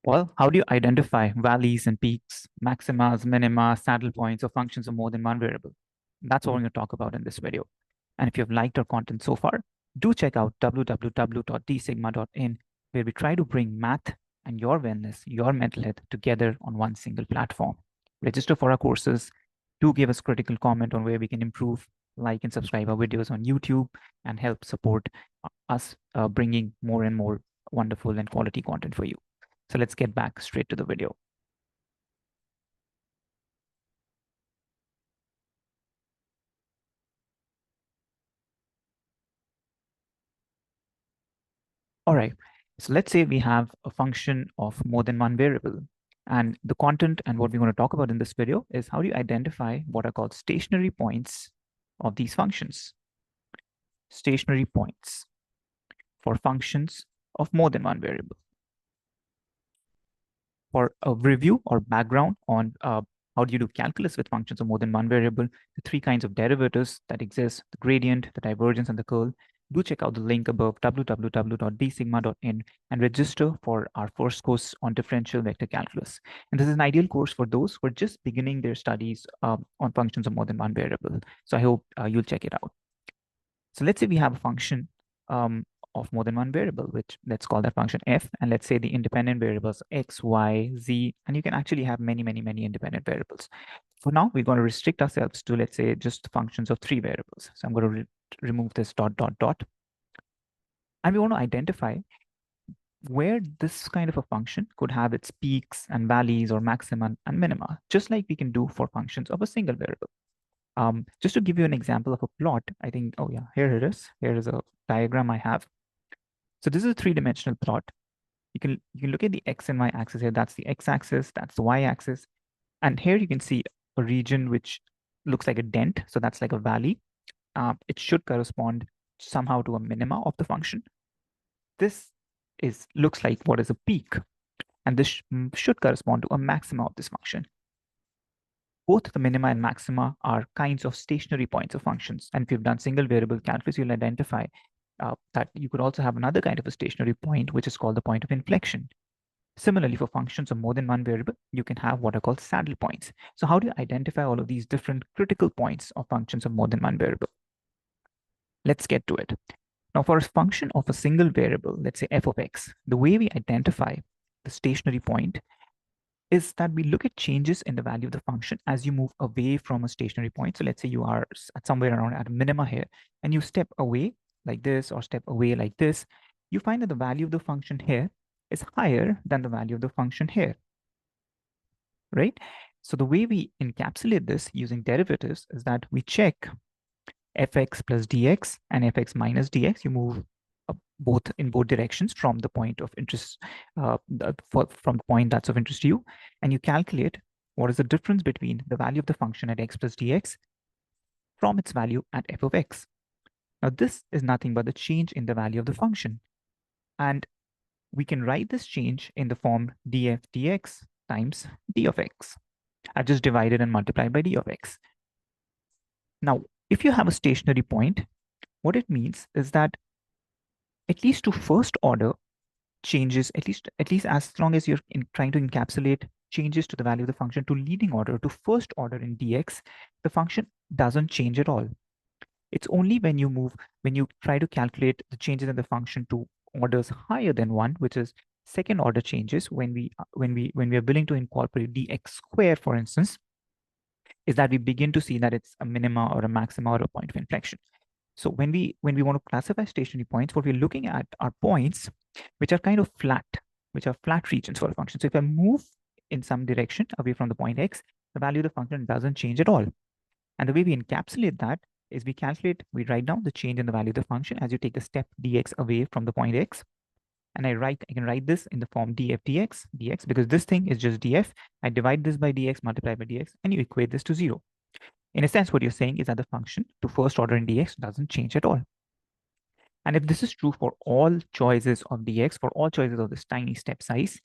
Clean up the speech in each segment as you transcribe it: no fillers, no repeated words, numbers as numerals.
Well, how do you identify valleys and peaks, maximas, minima, saddle points, or functions of more than one variable? That's what we're going to talk about in this video. And if you've liked our content so far, do check out www.dsigma.in, where we try to bring math and your wellness, your mental health together on one single platform. Register for our courses. Do give us critical comment on where we can improve, like and subscribe our videos on YouTube, and help support us bringing more and more wonderful and quality content for you. So let's get back straight to the video. All right, so let's say we have a function of more than one variable. And the content and what we're going to talk about in this video is how do you identify what are called stationary points of these functions. Stationary points for functions of more than one variable. For a review or background on how do you do calculus with functions of more than one variable, the three kinds of derivatives that exist, the gradient, the divergence, and the curl, do check out the link above www.dsigma.in and register for our first course on differential vector calculus. And this is an ideal course for those who are just beginning their studies on functions of more than one variable. So I hope you'll check it out. So let's say we have a function of more than one variable, which let's call that function f, and let's say the independent variables x, y, z, and you can actually have many independent variables. For now, we're going to restrict ourselves to, let's say, just functions of three variables. So I'm going to remove this dot, dot, dot. And we want to identify where this kind of a function could have its peaks and valleys or maxima and minima, just like we can do for functions of a single variable. Just to give you an example of a plot, I think, oh yeah, here it is. Here is a diagram I have. So this is a three-dimensional plot. You can look at the x and y axis here. That's the x-axis, that's the y-axis. And here you can see a region which looks like a dent. So that's like a valley. It should correspond somehow to a minima of the function. This looks like what is a peak. And this should correspond to a maxima of this function. Both the minima and maxima are kinds of stationary points of functions. And if you've done single variable calculus, you'll identify that you could also have another kind of a stationary point, which is called the point of inflection. Similarly, for functions of more than one variable, you can have what are called saddle points. So how do you identify all of these different critical points of functions of more than one variable? Let's get to it. Now, for a function of a single variable, let's say f of x, the way we identify the stationary point is that we look at changes in the value of the function as you move away from a stationary point. So let's say you are at somewhere around at a minima here, and you step away like this or step away like this, you find that the value of the function here is higher than the value of the function here, right? So the way we encapsulate this using derivatives is that we check fx plus dx and fx minus dx. You move both in both directions from the point of interest, from the point that's of interest to you, and you calculate what is the difference between the value of the function at x plus dx from its value at f of x. Now, this is nothing but the change in the value of the function. And we can write this change in the form df dx times d of x. I've just divided and multiplied by d of x. Now, if you have a stationary point, what it means is that at least to first order changes, at least as long as you're trying to encapsulate changes to the value of the function to leading order, to first order in dx, the function doesn't change at all. It's only when you try to calculate the changes in the function to orders higher than one, which is second order changes, when we are willing to incorporate dx square, for instance, is that we begin to see that it's a minima or a maxima or a point of inflection. So when we want to classify stationary points, what we're looking at are points which are kind of flat, which are flat regions for a function. So if I move in some direction away from the point x, the value of the function doesn't change at all. And the way we encapsulate that is we write down the change in the value of the function as you take a step dx away from the point x. And I can write this in the form df dx, because this thing is just df. I divide this by dx, multiply by dx, and you equate this to 0. In a sense, what you're saying is that the function to first order in dx doesn't change at all. And if this is true for all choices of dx, for all choices of this tiny step size,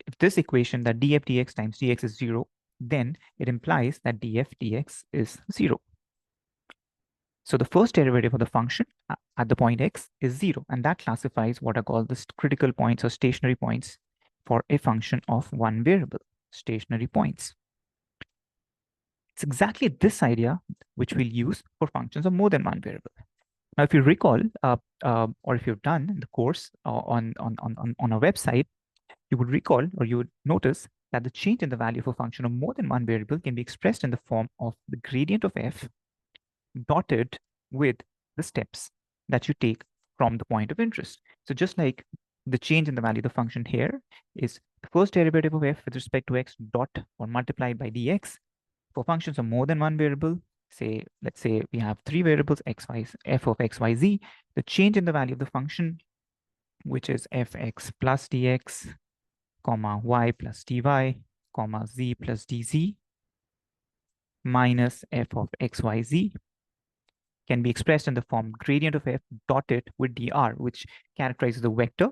if this equation that df dx times dx is 0, then it implies that df dx is 0. So the first derivative of the function at the point x is 0, and that classifies what are called the critical points or stationary points for a function of one variable, stationary points. It's exactly this idea which we'll use for functions of more than one variable. Now, if you recall, or if you've done the course on our website, you would recall or you would notice that the change in the value of a function of more than one variable can be expressed in the form of the gradient of f dotted with the steps that you take from the point of interest. So just like the change in the value of the function here is the first derivative of f with respect to x dot or multiplied by dx. For functions of more than one variable, say, let's say we have three variables, x, y, f of x, y, z, the change in the value of the function, which is fx plus dx, comma, y plus dy, comma, z plus dz, minus f of x, y, z, can be expressed in the form gradient of f dotted with dr, which characterizes the vector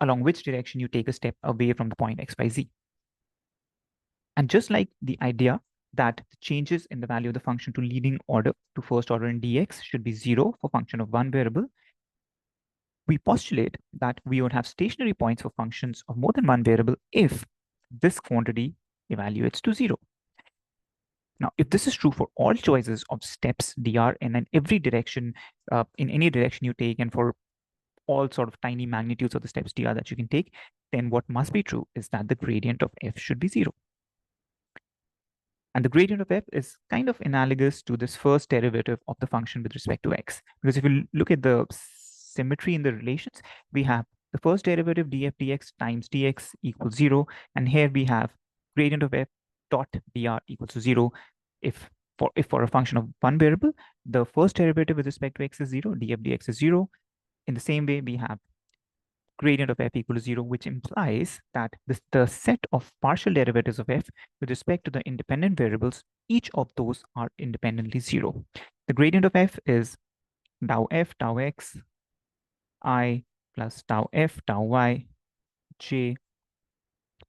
along which direction you take a step away from the point x, y, z. And just like the idea that the changes in the value of the function to leading order to first order in dx should be 0 for function of one variable, we postulate that we would have stationary points for functions of more than one variable if this quantity evaluates to 0. Now, if this is true for all choices of steps dr and in every direction, in any direction you take, and for all sort of tiny magnitudes of the steps dr that you can take, then what must be true is that the gradient of f should be 0. And the gradient of f is kind of analogous to this first derivative of the function with respect to x. Because if you look at the symmetry in the relations, we have the first derivative df dx times dx equals 0. And here we have gradient of f dot dr equals to 0. If for a function of one variable, the first derivative with respect to x is 0, df dx is 0. In the same way, we have gradient of f equal to 0, which implies that the set of partial derivatives of f with respect to the independent variables, each of those are independently 0. The gradient of f is tau f, tau x, I plus tau f, tau y, j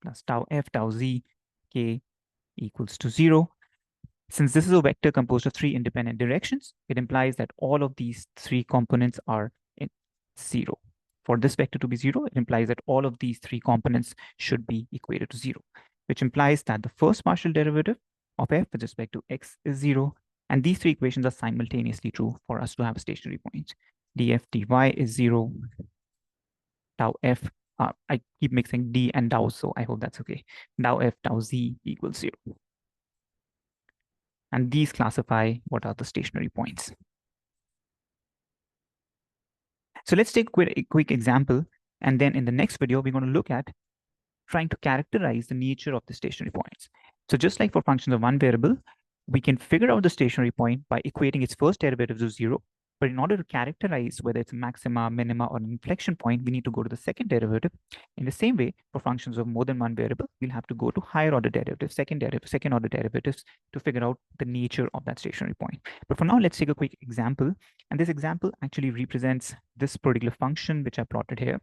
plus tau f, tau z, k equals to 0. Since this is a vector composed of three independent directions, it implies that all of these three components are in 0. For this vector to be 0, it implies that all of these three components should be equated to 0, which implies that the first partial derivative of f with respect to x is 0. And these three equations are simultaneously true for us to have a stationary point. df dy is 0. Tau f, I keep mixing d and tau, so I hope that's okay. Tau f, tau z equals 0. And these classify what are the stationary points. So let's take a quick example. And then in the next video, we're going to look at trying to characterize the nature of the stationary points. So just like for functions of one variable, we can figure out the stationary point by equating its first derivative to 0. But in order to characterize whether it's a maxima, minima, or an inflection point, we need to go to the second derivative. In the same way, for functions of more than one variable, we'll have to go to higher order derivatives, second order derivatives to figure out the nature of that stationary point. But for now, let's take a quick example. And this example actually represents this particular function, which I plotted here.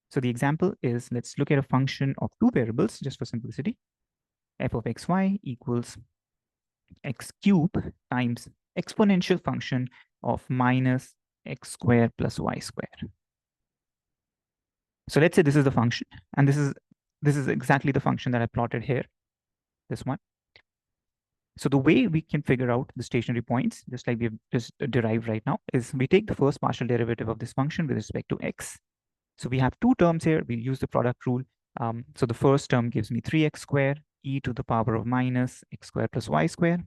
So the example is, let's look at a function of two variables, just for simplicity. F of xy equals x cubed times exponential function of minus x squared plus y squared. So let's say this is the function, and this is exactly the function that I plotted here, this one. So the way we can figure out the stationary points, just like we've just derived right now, is we take the first partial derivative of this function with respect to x. So we have two terms here. We'll use the product rule. So the first term gives me 3x squared e to the power of minus x squared plus y squared,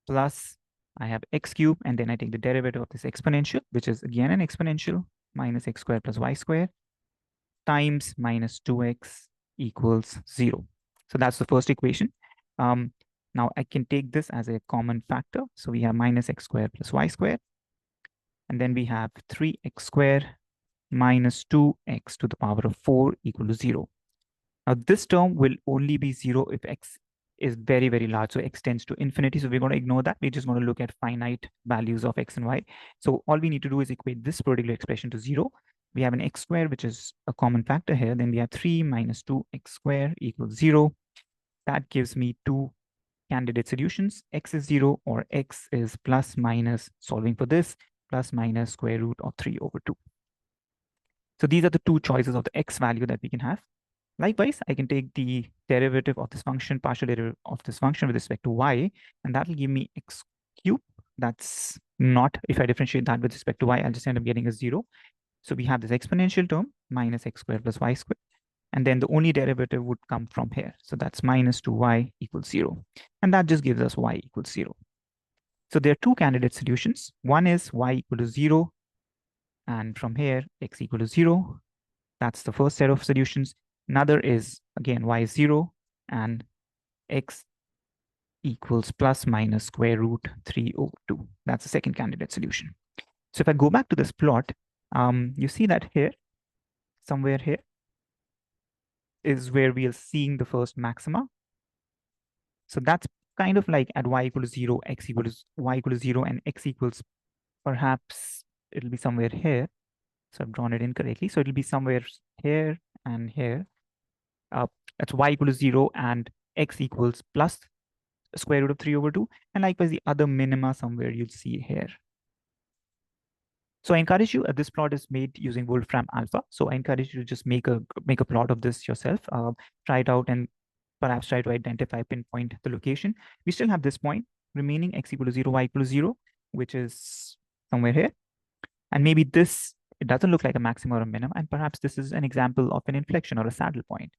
plus I have x cubed, and then I take the derivative of this exponential, which is again an exponential, minus x squared plus y squared, times minus 2x equals 0. So that's the first equation. Now I can take this as a common factor. So we have minus x squared plus y squared, and then we have 3x squared minus 2x to the power of 4 equal to 0. Now this term will only be 0 if x is very, very large. So x tends to infinity. So we're going to ignore that. We're just going to look at finite values of x and y. So all we need to do is equate this particular expression to 0. We have an x squared, which is a common factor here. Then we have 3 minus 2x squared equals 0. That gives me two candidate solutions. X is 0 or x is plus minus, solving for this, plus minus square root of 3 over 2. So these are the two choices of the x value that we can have. Likewise, I can take the derivative of this function, partial derivative of this function with respect to y, and that will give me x cubed. That's not, if I differentiate that with respect to y, I'll just end up getting a 0. So we have this exponential term, minus x squared plus y squared. And then the only derivative would come from here. So that's minus 2y equals 0. And that just gives us y equals 0. So there are two candidate solutions. One is y equal to 0. And from here, x equal to 0. That's the first set of solutions. Another is, again, y is 0 and x equals plus minus square root 3 over 2. That's the second candidate solution. So if I go back to this plot, you see that here, somewhere here, is where we are seeing the first maxima. So that's kind of like at y equals 0, x equals y equals 0, and x equals, perhaps it'll be somewhere here. So I've drawn it incorrectly. So it'll be somewhere here and here. That's y equals 0 and x equals plus square root of 3 over 2. And likewise, the other minima somewhere you'll see here. So I encourage you, this plot is made using Wolfram Alpha. So I encourage you to just make a plot of this yourself, try it out, and perhaps try to identify, pinpoint the location. We still have this point remaining, x equal to 0, y equal to 0, which is somewhere here. And maybe this, it doesn't look like a maximum or a minimum, and perhaps this is an example of an inflection or a saddle point.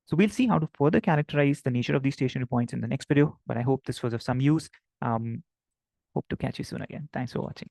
So we'll see how to further characterize the nature of these stationary points in the next video, but I hope this was of some use. Hope to catch you soon again. Thanks for watching.